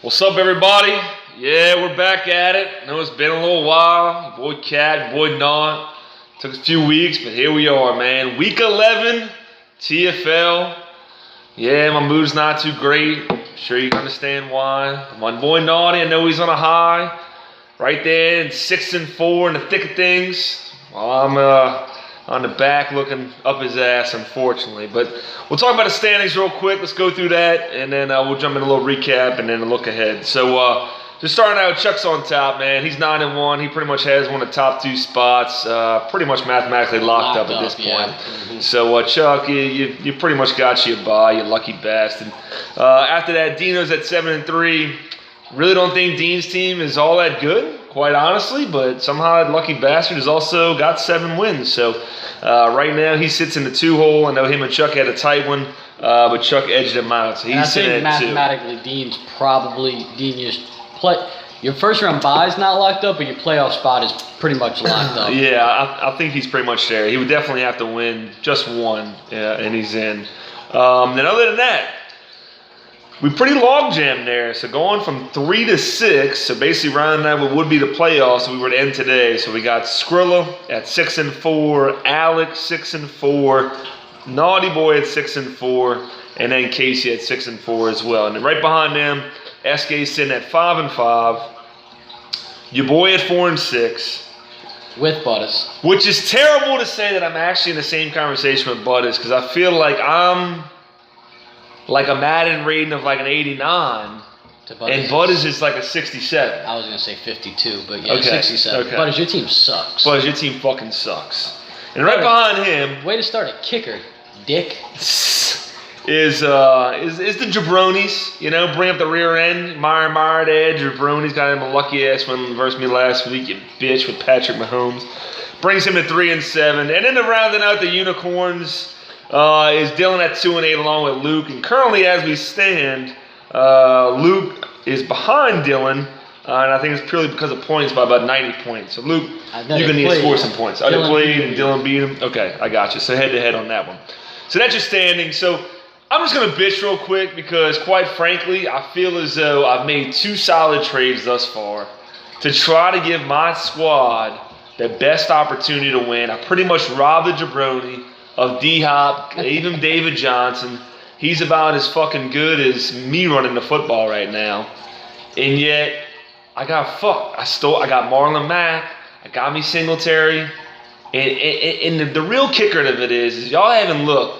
What's up, everybody? Yeah, we're back at it. I know it's been a little while. Your boy Cat, your boy Not. Took a few weeks, but here we are, man. Week 11, TFL. Yeah, my mood's not too great. I'm sure you can understand why. My boy Naughty, I know he's on a high. Right there, in 6-4 in the thick of things. While I'm on the back looking up his ass, unfortunately. But we'll talk about the standings real quick. Let's go through that, and then we'll jump in a little recap and then a look ahead. So just starting out, Chuck's on top, man. He's 9-1. He pretty much has one of the top 2 spots, pretty much mathematically locked up at this point. Yeah. Mm-hmm. So Chuck, you pretty much got you a bye, you lucky bastard. After that, Dino's at 7-3. Really don't think Dean's team is all that good, quite honestly, but somehow that lucky bastard has also got 7 wins. So right now he sits in the 2 hole. I know him and Chuck had a tight one, but Chuck edged him out. So he's sitting at 2. Mathematically, Dean just play. Your first round bye is not locked up, but your playoff spot is pretty much locked up. Yeah, I think he's pretty much there. He would definitely have to win just one, and he's in. Then other than that, we pretty log jammed there. So going from 3 to 6, so basically rounding that what would be the playoffs, we were to end today. So we got Skrilla at 6-4, Alex 6-4, Naughty Boy at 6-4, and then Casey at 6-4 as well. And then right behind them, SK sitting at 5-5, your boy at 4-6. With Butters. Which is terrible to say that I'm actually in the same conversation with Butters, because I feel like I'm like a Madden rating of like an 89, and Butters is like a 67. I was going to say 52, but yeah, okay. 67. Okay. Butters, your team sucks. Butters, your team fucking sucks. And right behind him... Way to start a kicker, dick. Is the jabronis, you know, bring up the rear end. Meyer there, jabronis got him a lucky ass one versus me last week, you bitch, with Patrick Mahomes. Brings him to 3-7. And then rounding out the unicorns... is Dylan at 2-8 along with Luke. And currently, as we stand, Luke is behind Dylan. And I think it's purely because of points by about 90 points. So, Luke, you're going to need to score some points. I played and Dylan beat him. Okay, I got you. So, head-to-head on that one. So, that's your standing. So, I'm just going to bitch real quick because, quite frankly, I feel as though I've made 2 solid trades thus far to try to give my squad the best opportunity to win. I pretty much robbed the jabroni of D-Hop, even David Johnson. He's about as fucking good as me running the football right now. And yet, I got fucked. I got Marlon Mack. I got me Singletary. And the real kicker of it is y'all haven't looked.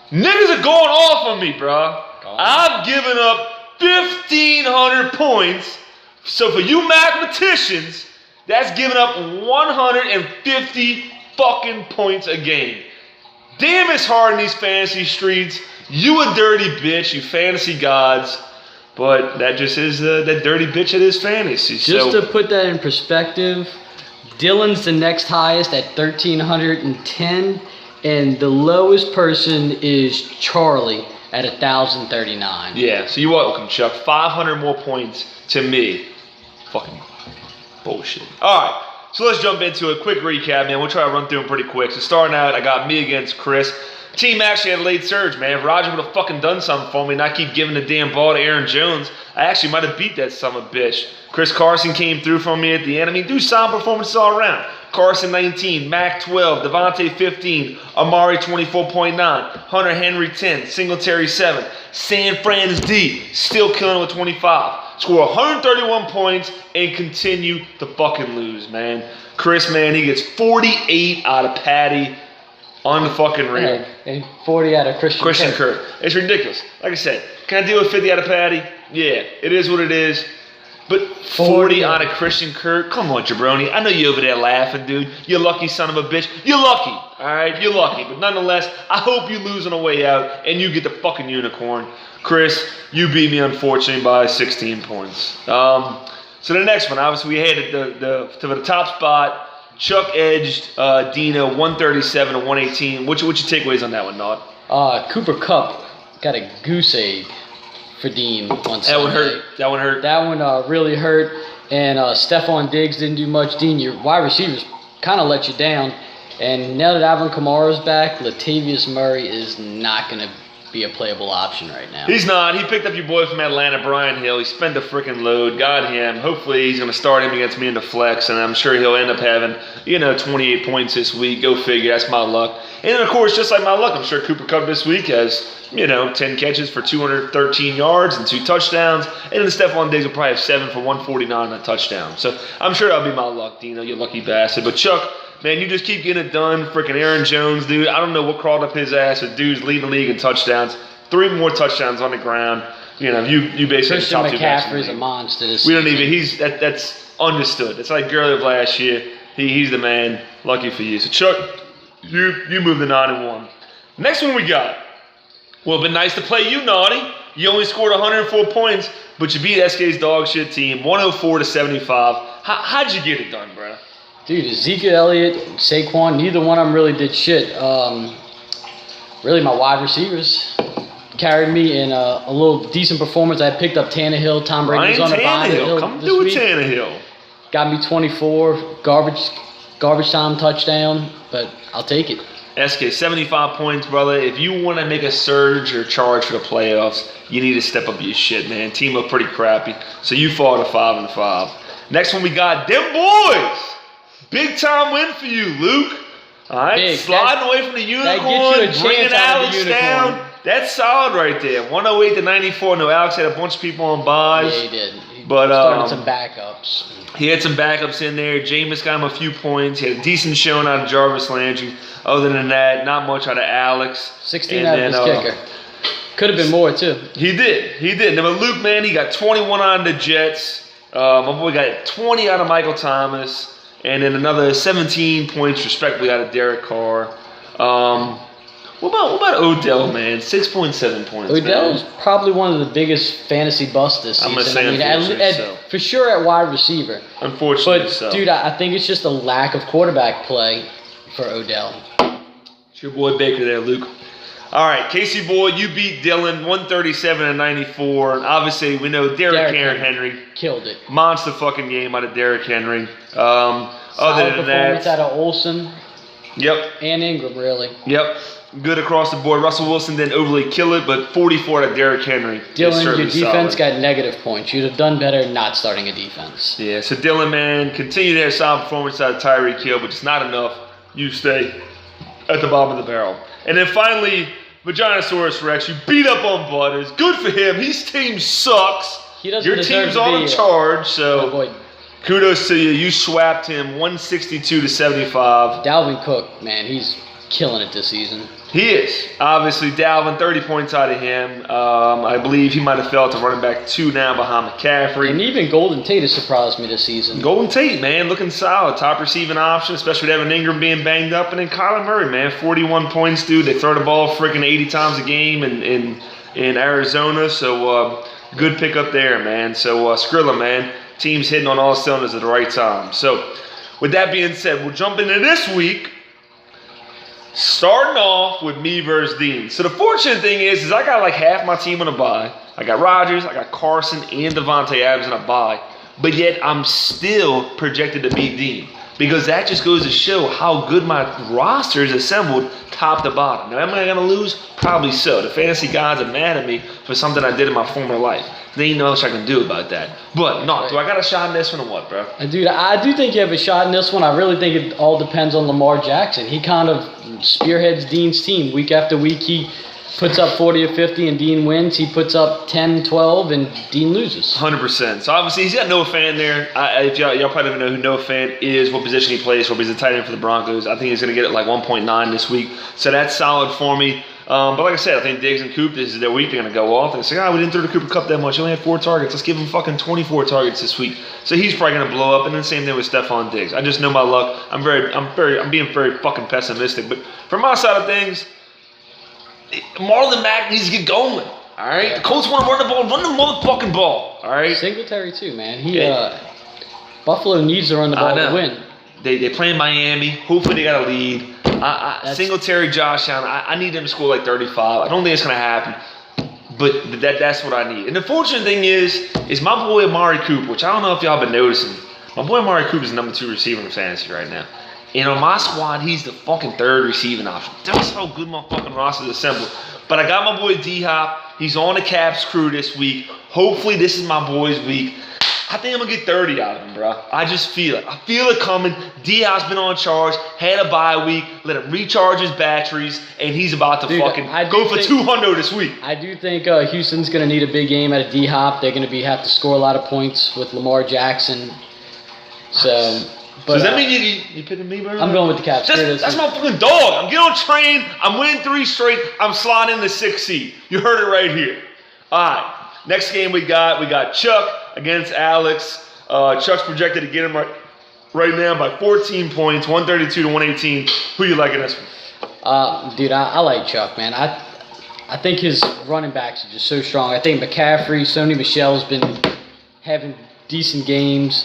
Niggas are going off on me, bro. I've given up 1,500 points. So for you mathematicians, that's giving up 150 fucking points a game. Damn, it's hard in these fantasy streets. You a dirty bitch, you fantasy gods. But that just is that dirty bitch it is fantasy. Just to put that in perspective, Dylan's the next highest at 1,310. And the lowest person is Charlie at 1,039. Yeah, so you're welcome, Chuck. 500 more points to me. Fucking bullshit. All right. So let's jump into a quick recap, man. We'll try to run through them pretty quick. So starting out, I got me against Chris. Team actually had a late surge, man. If Roger would have fucking done something for me and not keep giving the damn ball to Aaron Jones, I actually might have beat that son of a bitch. Chris Carson came through for me at the end. I mean, do solid performances all around. Carson 19, Mac 12, Devontae 15, Amari 24.9, Hunter Henry 10, Singletary 7, San Fran's D still killing with 25. Score 131 points and continue to fucking lose, man. Chris, man, he gets 48 out of Patty on the fucking rear. And 40 out of Christian Kirk. It's ridiculous. Like I said, can I deal with 50 out of Patty? Yeah, it is what it is. But 40 out of Christian Kirk? Come on, jabroni. I know you over there laughing, dude. You lucky son of a bitch. You're lucky, all right? You're lucky. But nonetheless, I hope you lose on the way out and you get the fucking unicorn. Chris, you beat me, unfortunately, by 16 points. So the next one, obviously, we had to the top spot. Chuck edged Dino 137 to 118. What's your takeaways on that one, Nod? Cooper Kupp got a goose egg for Dean on Sunday. That one hurt. That one really hurt. And Stephon Diggs didn't do much. Dean, your wide receivers kind of let you down. And now that Alvin Kamara's back, Latavius Murray is not going to be a playable option right now. He's not. He picked up your boy from Atlanta, Brian Hill. He spent the freaking load. Got him. Hopefully he's going to start him against me in the flex, and I'm sure he'll end up having, 28 points this week. Go figure. That's my luck. And then, of course, just like my luck, I'm sure Cooper Kupp this week has, 10 catches for 213 yards and 2 touchdowns. And then Stephon Diggs will probably have 7 for 149 and a touchdown. So I'm sure that'll be my luck, Dino, you lucky bastard. But Chuck, man, you just keep getting it done. Freaking Aaron Jones, dude. I don't know what crawled up his ass, but dude's leading the league in touchdowns. 3 more touchdowns on the ground. You basically Christian top 2 backs in the McCaffrey's a league. monster this We don't season. even. That's understood. It's like Gurley of last year. He's the man. Lucky for you. So Chuck, you move the 9-1. Next one we got. Well, it'd been nice to play you, Naughty. You only scored 104 points, but you beat SK's dog shit team 104-75. How'd you get it done, bro? Dude, Ezekiel Elliott, Saquon, neither one of them really did shit. Really, my wide receivers carried me in a little decent performance. I picked up Tannehill. Tom Brady was on the bye Tannehill. Come do it, Tannehill. Got me 24, garbage time touchdown, but I'll take it. SK, 75 points, brother. If you want to make a surge or charge for the playoffs, you need to step up your shit, man. Team looked pretty crappy, so you fall to 5-5. Next one we got, them boys. Big time win for you, Luke. All right, Big. sliding away from the unicorn, that gets you a bringing chance out of Alex the unicorn. down. That's solid right there. 108-94. No, Alex had a bunch of people on buys. Yeah, he did. He But, started some backups. He had some backups in there. Jameis got him a few points. He had a decent showing out of Jarvis Landry. Other than that, not much out of Alex. 16 And out then, of his kicker. Could have been more, too. He did. Now, but Luke, man, he got 21 out of the Jets. My boy got 20 out of Michael Thomas. And then another 17 points, respectively, out of Derek Carr. What about Odell, man? 6.7 points. Odell's man. probably one of the biggest fantasy busts this season. I'm gonna say unfortunately so. For sure at wide receiver. Unfortunately, But, so. dude, I think it's just a lack of quarterback play for Odell. It's your boy Baker there, Luke. All right, Casey boy, you beat Dylan 137-94. And obviously, we know Derrick Henry Killed it. monster fucking game out of Derrick Henry. Solid Other than performance that, out of Olsen yep. and Ingram, really. Yep. Good across the board. Russell Wilson didn't overly kill it, but 44 out of Derrick Henry. is Dylan, your certainly defense solid. got negative points. You'd have done better not starting a defense. Yeah, so Dylan, man, continue to have solid performance out of Tyreek Hill, but it's not enough. You stay at the bottom of the barrel. And then finally, Vaginosaurus Rex, you beat up on Butters. Good for him. His team sucks. He doesn't Your deserve team's to on be charge, so boy, kudos to you. You swapped him 162-75. Dalvin Cook, man, he's killing it this season. He is. Obviously, Dalvin, 30 points out of him. I believe he might have fell to running back 2 now behind McCaffrey. And even Golden Tate has surprised me this season. Golden Tate, man, looking solid. Top receiving option, especially with Evan Ingram being banged up. And then Kyler Murray, man, 41 points, dude. They throw the ball freaking 80 times a game in Arizona. So, good pickup there, man. So, Skrilla, man, team's hitting on all cylinders at the right time. So, with that being said, we'll jump into this week. Starting off with me versus Dean. So the fortunate thing is I got like half my team on a bye. I got Rodgers, I got Carson, and Devontae Adams on a bye. But yet I'm still projected to beat Dean. Because that just goes to show how good my roster is assembled top to bottom. Now, am I going to lose? Probably so. The fantasy gods are mad at me for something I did in my former life. There ain't no else I can do about that. But, no, do I got a shot in this one or what, bro? Dude, I do think you have a shot in this one. I really think it all depends on Lamar Jackson. He kind of spearheads Dean's team. Week after week, he puts up 40 or 50 and Dean wins. He puts up 10, 12, and Dean loses. 100%. So, obviously, he's got Noah Fant there. If y'all probably don't know who Noah Fant is, what position he plays for, but he's a tight end for the Broncos. I think he's going to get it like 1.9 this week. So, that's solid for me. But like I said, I think Diggs and Coop, this is their week. They're going to go off. And say, we didn't throw the Cooper Kupp that much. He only had 4 targets. Let's give him fucking 24 targets this week. So he's probably going to blow up. And then same thing with Stephon Diggs. I just know my luck. I'm being very fucking pessimistic. But from my side of things, Marlon Mack needs to get going. All right? Yeah. The Colts want to run the ball. Run the motherfucking ball. All right? Singletary too, man. Buffalo needs to run the ball to win. They play in Miami. Hopefully they got a lead. Singletary, Josh Allen, I need them to score like 35. I don't think it's going to happen. But that's what I need. And the fortunate thing is my boy Amari Cooper, which I don't know if y'all been noticing. My boy Amari Cooper is the number 2 receiver in fantasy right now. And on my squad, he's the fucking third receiving option. That's how good my fucking roster is assembled. But I got my boy D-Hop. He's on the Caps crew this week. Hopefully, this is my boy's week. I think I'm going to get 30 out of him, bro. I just feel it. I feel it coming. D-Hop's been on charge, had a bye week, let him recharge his batteries, and he's about to fucking go for 200 this week. I do think Houston's going to need a big game out of D-Hop. They're going to have to score a lot of points with Lamar Jackson. So does that mean you picking me, bro? I'm going with the Caps. That's my fucking dog. I'm getting on train. I'm winning 3 straight. I'm sliding in the 6th seed. You heard it right here. All right. Next game we got Chuck against Alex. Chuck's projected to get him right now by 14 points, 132 to 118. Who you like in this one? Dude, I like Chuck, man. I think his running backs are just so strong. I think McCaffrey, Sony Michel's been having decent games.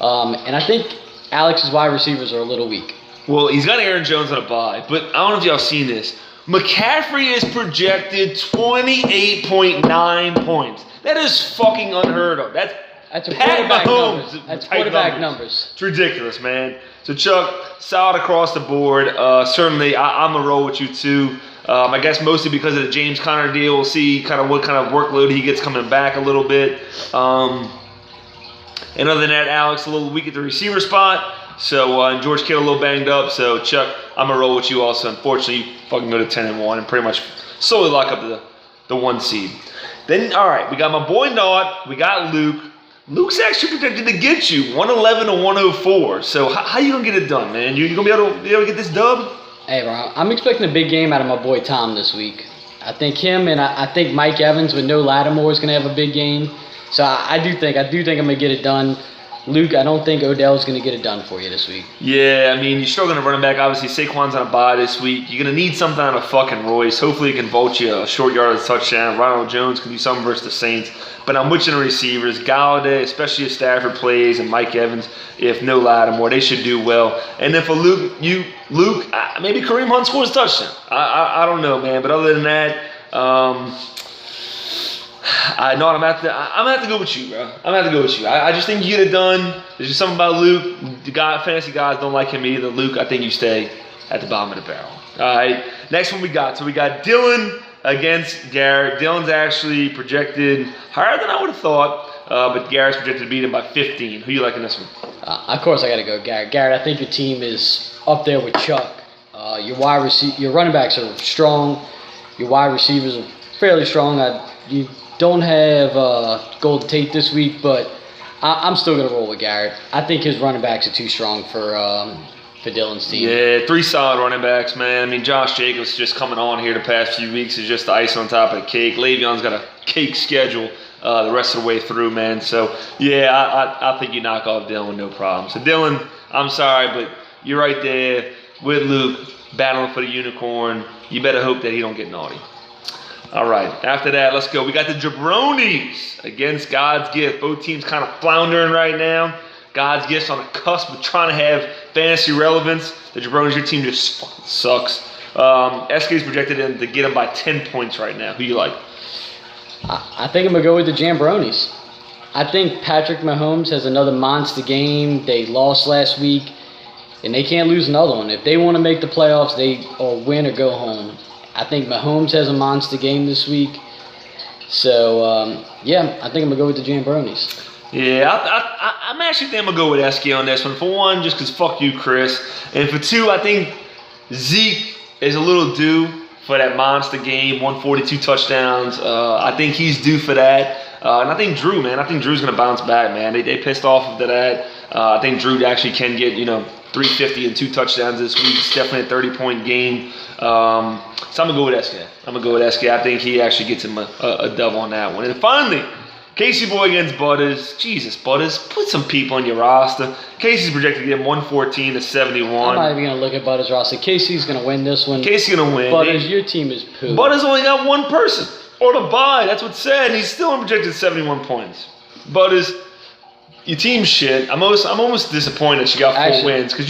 And I think Alex's wide receivers are a little weak. Well, he's got Aaron Jones on a bye, but I don't know if y'all seen this. McCaffrey is projected 28.9 points. That is fucking unheard of. That's quarterback numbers. That's quarterback numbers. It's ridiculous, man. So, Chuck, solid across the board. Certainly, I'm going to roll with you, too. I guess mostly because of the James Conner deal. We'll see kind of what kind of workload he gets coming back a little bit. And other than that, Alex a little weak at the receiver spot. So, and George Kittle a little banged up. So, Chuck, I'm going to roll with you also. Unfortunately, you fucking go to 10-1 and pretty much solely lock up the 1 seed. Then, all right, we got my boy Naut. We got Luke. Luke's actually projected to get you 111 to 104. So, how you going to get it done, man? You going to be able to get this dub? Hey, bro, I'm expecting a big game out of my boy Tom this week. I think him and I think Mike Evans with no Lattimore is going to have a big game. So, I do think I'm going to get it done. Luke, I don't think Odell's going to get it done for you this week. Yeah, I mean, you're struggling to running back. Obviously, Saquon's on a bye this week. You're going to need something out of fucking Royce. Hopefully, he can vault you a short yardage touchdown. Ronald Jones can do something versus the Saints. But I'm with you in the receivers. Galladay, especially if Stafford plays, and Mike Evans, if no Lattimore, they should do well. And then for Luke, maybe Kareem Hunt scores a touchdown. I don't know, man. But other than that, I'm gonna have to go with you, bro. I'm gonna have to go with you. I just think you get it done. There's just something about Luke. Fantasy guys don't like him either. Luke, I think you stay at the bottom of the barrel. All right. Next one we got. So we got Dylan against Garrett. Dylan's actually projected higher than I would have thought, but Garrett's projected to beat him by 15. Who you like in this one? Of course, I got to go Garrett. Garrett, I think your team is up there with Chuck. Your running backs are strong. Your wide receivers are fairly strong. You don't have Golden Tate this week, but I'm still going to roll with Garrett. I think his running backs are too strong for Dylan's team. Yeah, 3 solid running backs, man. I mean, Josh Jacobs just coming on here the past few weeks is just the ice on top of the cake. Le'Veon's got a cake schedule the rest of the way through, man. So, yeah, I think you knock off Dylan, no problem. So, Dylan, I'm sorry, but you're right there with Luke battling for the unicorn. You better hope that he don't get naughty. All right, after that, let's go. We got the Jabronis against God's Gift. Both teams kind of floundering right now. God's Gift's on the cusp of trying to have fantasy relevance. The Jabronis, your team just fucking sucks. SK's projected to get them by 10 points right now. Who you like? I think I'm going to go with the Jambronis. I think Patrick Mahomes has another monster game. They lost last week, and they can't lose another one. If they want to make the playoffs, they or win or go home. I think Mahomes has a monster game this week. So, yeah, I think I'm going to go with the Jambronis. Yeah, I'm actually think I'm going to go with SK on this one. For one, just because fuck you, Chris. And for two, I think Zeke is a little due for that monster game, 142 touchdowns. I think he's due for that. And I think Drew, man, Drew's going to bounce back, man. They pissed off of that. I think Drew actually can get, 350 and 2 touchdowns this week. It's definitely a 30-point game. So I'm going to go with SK. I think he actually gets him a dub on that one. And finally, Casey Boy against Butters. Jesus, Butters, put some people on your roster. Casey's projected to get him 114 to 71. I'm not even going to look at Butters' roster. Casey's going to win this one. Casey's going to win. Butters, your team is poo. Butters only got one person on a bye. That's what's sad. And he's still projected 71 points. Butters, your team's shit. I'm almost disappointed that you got 4 wins because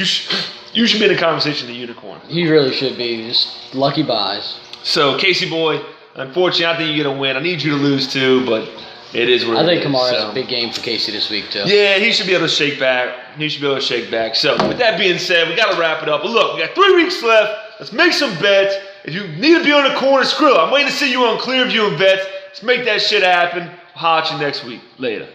you should be in the conversation of the unicorn. He really should be. Just lucky buys. So, Casey Boy, unfortunately, I think you're going to win. I need you to lose too, but It is what I think it is, Kamara has so. a big game for Casey this week too. Yeah, he should be able to shake back. So, with that being said, we got to wrap it up. But look, we got 3 weeks left. Let's make some bets. If you need to be on the corner, screw it. I'm waiting to see you on Clearview and bets. Let's make that shit happen. I'll holler at you next week. Later.